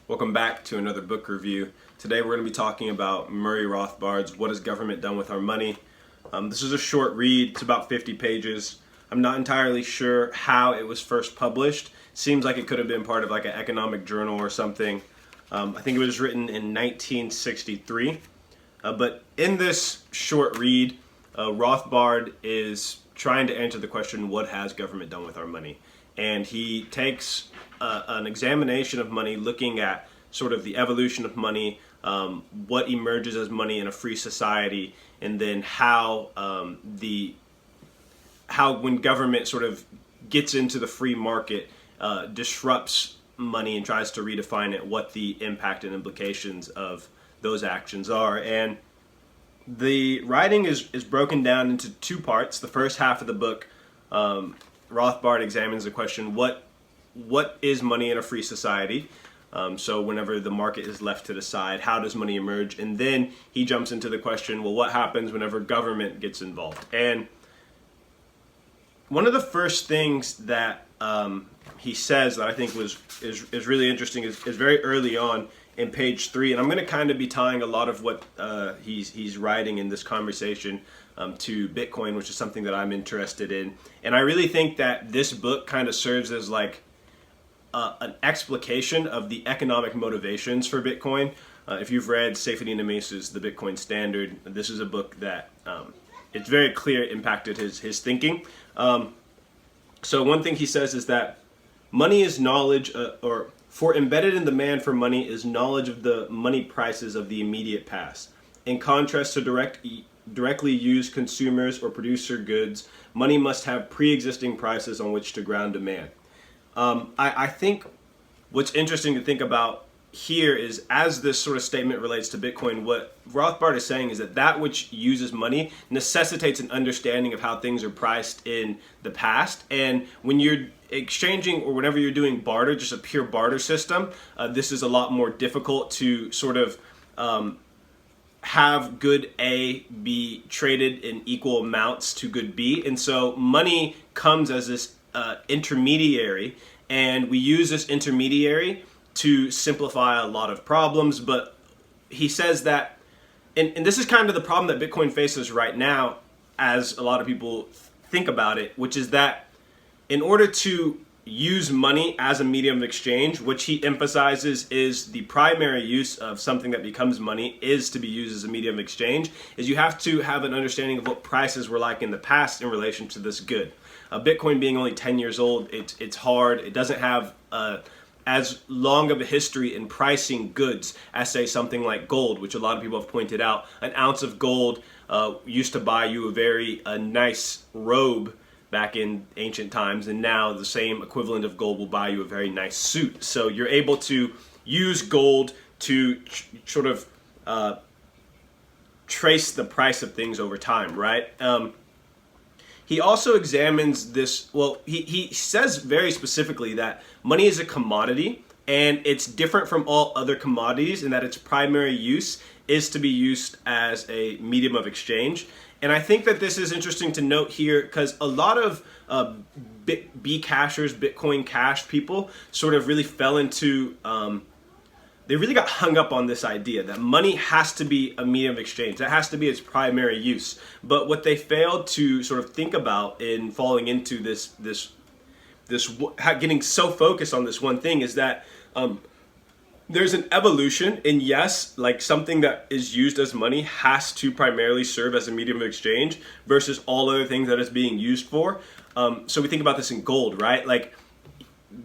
Welcome back to another book review. Today we're going to be talking about Murray Rothbard's What Has Government Done with Our Money? This is a short read. It's about 50 pages. I'm not entirely sure how it was first published. Seems like it could have been part of like an economic journal or something. I think it was written in 1963. But in this short read, Rothbard is trying to answer the question, what has government done with our money? And he takes an examination of money, looking at sort of the evolution of money, what emerges as money in a free society, and then how when government sort of gets into the free market, disrupts money and tries to redefine it, what the impact and implications of those actions are. And the writing is broken down into two parts. The first half of the book, Rothbard examines the question, what is money in a free society? So whenever the market is left to the side, how does money emerge? And then he jumps into the question, well, what happens whenever government gets involved? And one of the first things that he says that I think is really interesting is very early on in page 3, and I'm going to kind of be tying a lot of what he's writing in this conversation to Bitcoin, which is something that I'm interested in. And I really think that this book kind of serves as like an explication of the economic motivations for Bitcoin. If you've read Seyfedin Amisa's The Bitcoin Standard, this is a book that it's very clear impacted his thinking. So one thing he says is that money is knowledge, for embedded in demand for money is knowledge of the money prices of the immediate past. In contrast to directly used consumers or producer goods, money must have pre-existing prices on which to ground demand. I think what's interesting to think about here is, as this sort of statement relates to Bitcoin, what Rothbard is saying is that which uses money necessitates an understanding of how things are priced in the past. And when you're exchanging, or whenever you're doing barter, just a pure barter system, this is a lot more difficult to sort of have good A be traded in equal amounts to good B. And so money comes as this intermediary, and we use this intermediary to simplify a lot of problems. But he says that, and this is kind of the problem that Bitcoin faces right now, as a lot of people think about it, which is that in order to use money as a medium of exchange, which he emphasizes is the primary use of something that becomes money, is to be used as a medium of exchange, is you have to have an understanding of what prices were like in the past in relation to this good. Bitcoin being only 10 years old, it's hard. It doesn't have as long of a history in pricing goods as, say, something like gold, which a lot of people have pointed out. An ounce of gold used to buy you a very nice robe back in ancient times, and now the same equivalent of gold will buy you a very nice suit. So you're able to use gold to sort of trace the price of things over time, right? He also examines this, well, he says very specifically that money is a commodity, and it's different from all other commodities in that its primary use is to be used as a medium of exchange. And I think that this is interesting to note here, because a lot of Bcashers, Bitcoin Cash people sort of really fell into, they really got hung up on this idea that money has to be a medium of exchange. That has to be its primary use. But what they failed to sort of think about in falling into this getting so focused on this one thing is that there's an evolution, and yes, like something that is used as money has to primarily serve as a medium of exchange versus all other things that it's being used for. So we think about this in gold, right? Like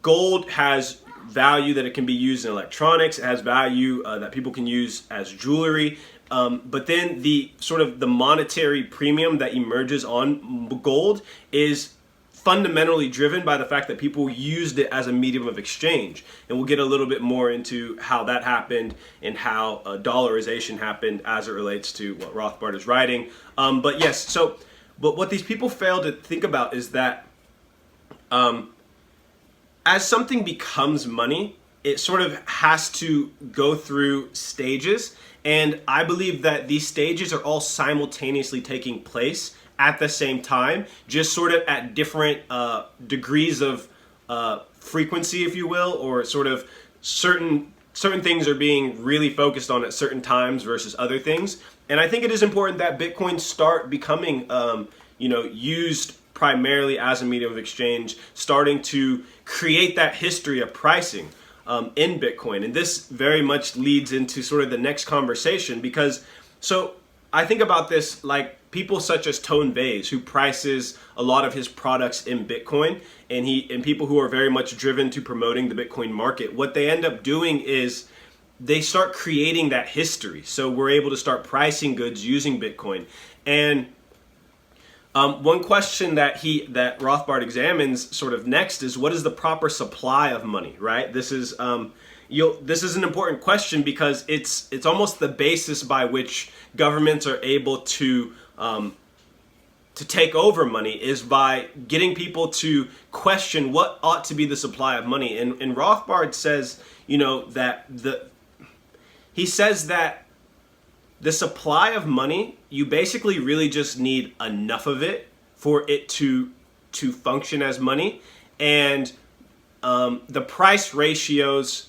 gold has value that it can be used in electronics. It has value that people can use as jewelry. But then the sort of the monetary premium that emerges on gold is fundamentally driven by the fact that people used it as a medium of exchange. And we'll get a little bit more into how that happened and how dollarization happened as it relates to what Rothbard is writing. But yes, but what these people fail to think about is that as something becomes money, it sort of has to go through stages. And I believe that these stages are all simultaneously taking place at the same time, just sort of at different degrees of frequency, if you will, or sort of certain certain things are being really focused on at certain times versus other things. And I think it is important that Bitcoin start becoming, used primarily as a medium of exchange, starting to create that history of pricing in Bitcoin. And this very much leads into sort of the next conversation, because so I think about this like people such as Tone Vays, who prices a lot of his products in Bitcoin, and people who are very much driven to promoting the Bitcoin market. What they end up doing is they start creating that history. So we're able to start pricing goods using Bitcoin. And one question that Rothbard examines sort of next is, what is the proper supply of money, right? This is this is an important question, because it's almost the basis by which governments are able to take over money, is by getting people to question what ought to be the supply of money. And Rothbard says, he says that the supply of money, you basically really just need enough of it for it to function as money. And the price ratios,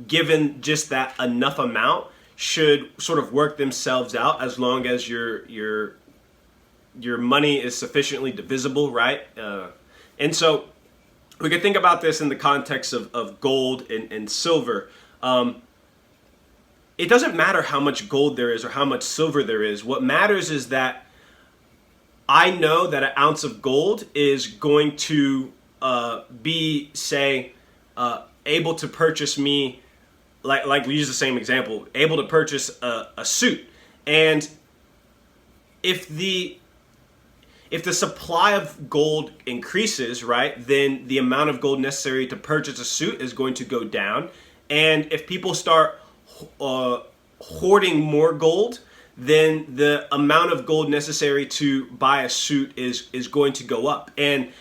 given just that enough amount, should sort of work themselves out as long as your money is sufficiently divisible, right? And so we could think about this in the context of gold and silver. It doesn't matter how much gold there is or how much silver there is. What matters is that I know that an ounce of gold is going to be, say, able to purchase me, like we use the same example, able to purchase a suit. And if the supply of gold increases, right, then the amount of gold necessary to purchase a suit is going to go down. And if people start hoarding more gold, then the amount of gold necessary to buy a suit is going to go up. And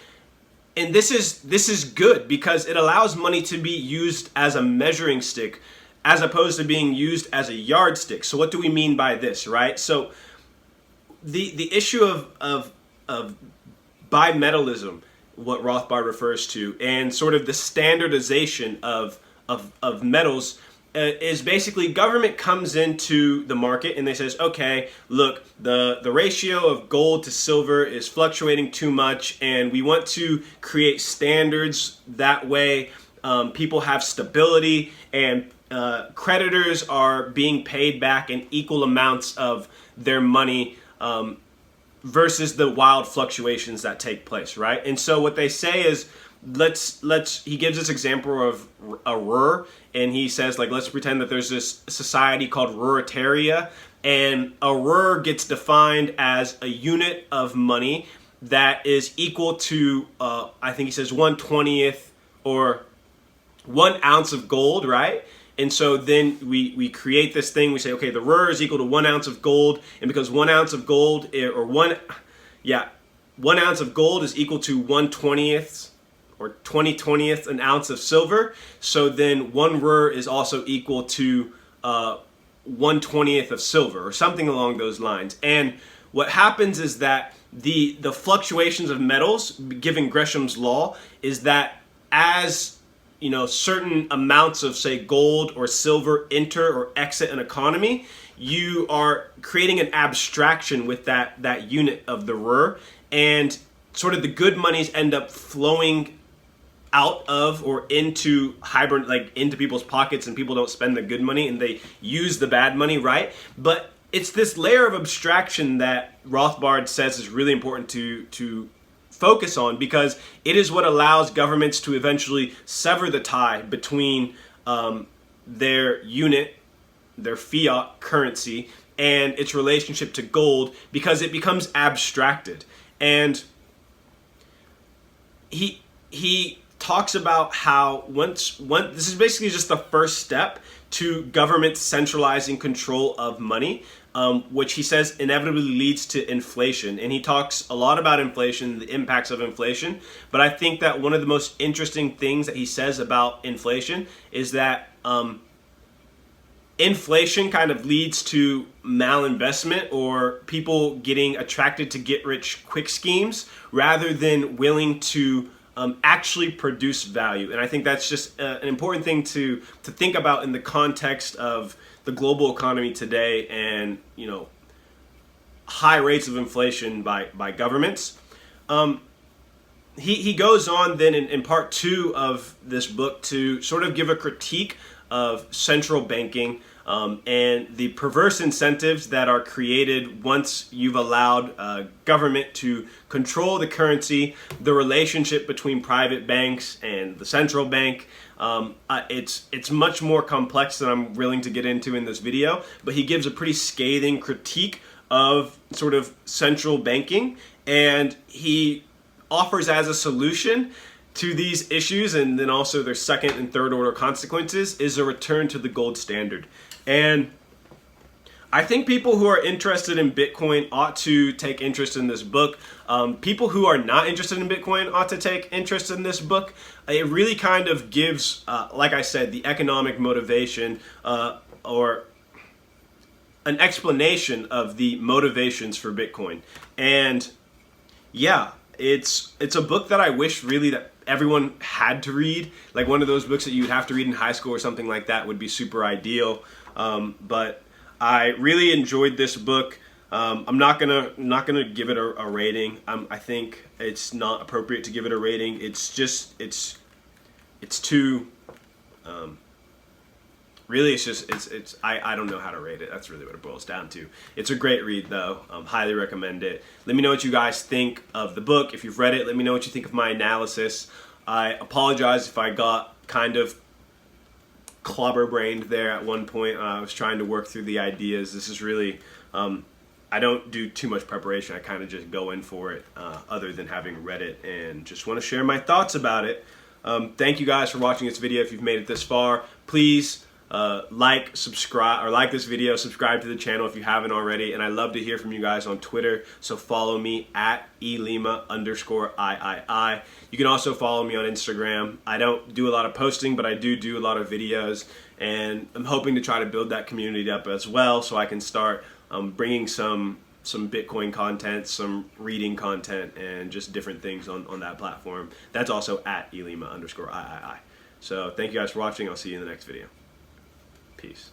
this is good, because it allows money to be used as a measuring stick as opposed to being used as a yardstick. So what do we mean by this, right? So the issue of bimetallism, what Rothbard refers to, and sort of the standardization of metals, is basically government comes into the market and they says, okay, look, the ratio of gold to silver is fluctuating too much, and we want to create standards that way people have stability, and creditors are being paid back in equal amounts of their money versus the wild fluctuations that take place, right? And so what they say is, he gives this example of a Ruhr, and he says, like, let's pretend that there's this society called Ruretaria, and a Ruhr gets defined as a unit of money that is equal to, I think he says 1/20th or 1 ounce of gold, right? And so then we create this thing. We say, okay, the Ruhr is equal to 1 ounce of gold, and because 1 ounce of gold, 1 ounce of gold is equal to 1/20th or 20/20th an ounce of silver. So then 1 Ruhr is also equal to 1/20th of silver, or something along those lines. And what happens is that the fluctuations of metals, given Gresham's law, is that as certain amounts of, say, gold or silver enter or exit an economy, you are creating an abstraction with that unit of the Ruhr, and sort of the good monies end up flowing out of or into into people's pockets, and people don't spend the good money and they use the bad money, right? But it's this layer of abstraction that Rothbard says is really important to focus on, because it is what allows governments to eventually sever the tie between their unit, their fiat currency, and its relationship to gold, because it becomes abstracted. And he talks about how once this is basically just the first step to government centralizing control of money, which he says inevitably leads to inflation. And he talks a lot about inflation, the impacts of inflation. But I think that one of the most interesting things that he says about inflation is that inflation kind of leads to malinvestment, or people getting attracted to get-rich-quick schemes rather than willing to actually produce value. And I think that's just an important thing to think about in the context of the global economy today, and high rates of inflation by governments. He goes on then in part 2 of this book to sort of give a critique of central banking and the perverse incentives that are created once you've allowed government to control the currency, the relationship between private banks and the central bank. It's much more complex than I'm willing to get into in this video, but he gives a pretty scathing critique of sort of central banking, and he offers as a solution to these issues, and then also their second and third order consequences, is a return to the gold standard. And I think people who are interested in Bitcoin ought to take interest in this book. People who are not interested in Bitcoin ought to take interest in this book. It really kind of gives, like I said, the economic motivation or an explanation of the motivations for Bitcoin. And yeah, it's a book that I wish really that everyone had to read. Like one of those books that you'd have to read in high school or something like that would be super ideal. But I really enjoyed this book. I'm not gonna give it a rating. I think it's not appropriate to give it a rating. It's just it's too really it's I don't know how to rate it. That's really what it boils down to. It's a great read though. Highly recommend it. Let me know what you guys think of the book. If you've read it, let me know what you think of my analysis. I apologize if I got kind of clobber-brained there at one point. I was trying to work through the ideas. This is really, I don't do too much preparation. I kind of just go in for it, other than having read it, and just want to share my thoughts about it. Thank you guys for watching this video. If you've made it this far, please subscribe, or like this video, subscribe to the channel if you haven't already, and I love to hear from you guys on Twitter, so follow me at elima_III. You can also follow me on Instagram. I don't do a lot of posting, but I do a lot of videos, and I'm hoping to try to build that community up as well, so I can start bringing some Bitcoin content, some reading content, and just different things on that platform. That's also at elima_III. So thank you guys for watching. I'll see you in the next video. Peace.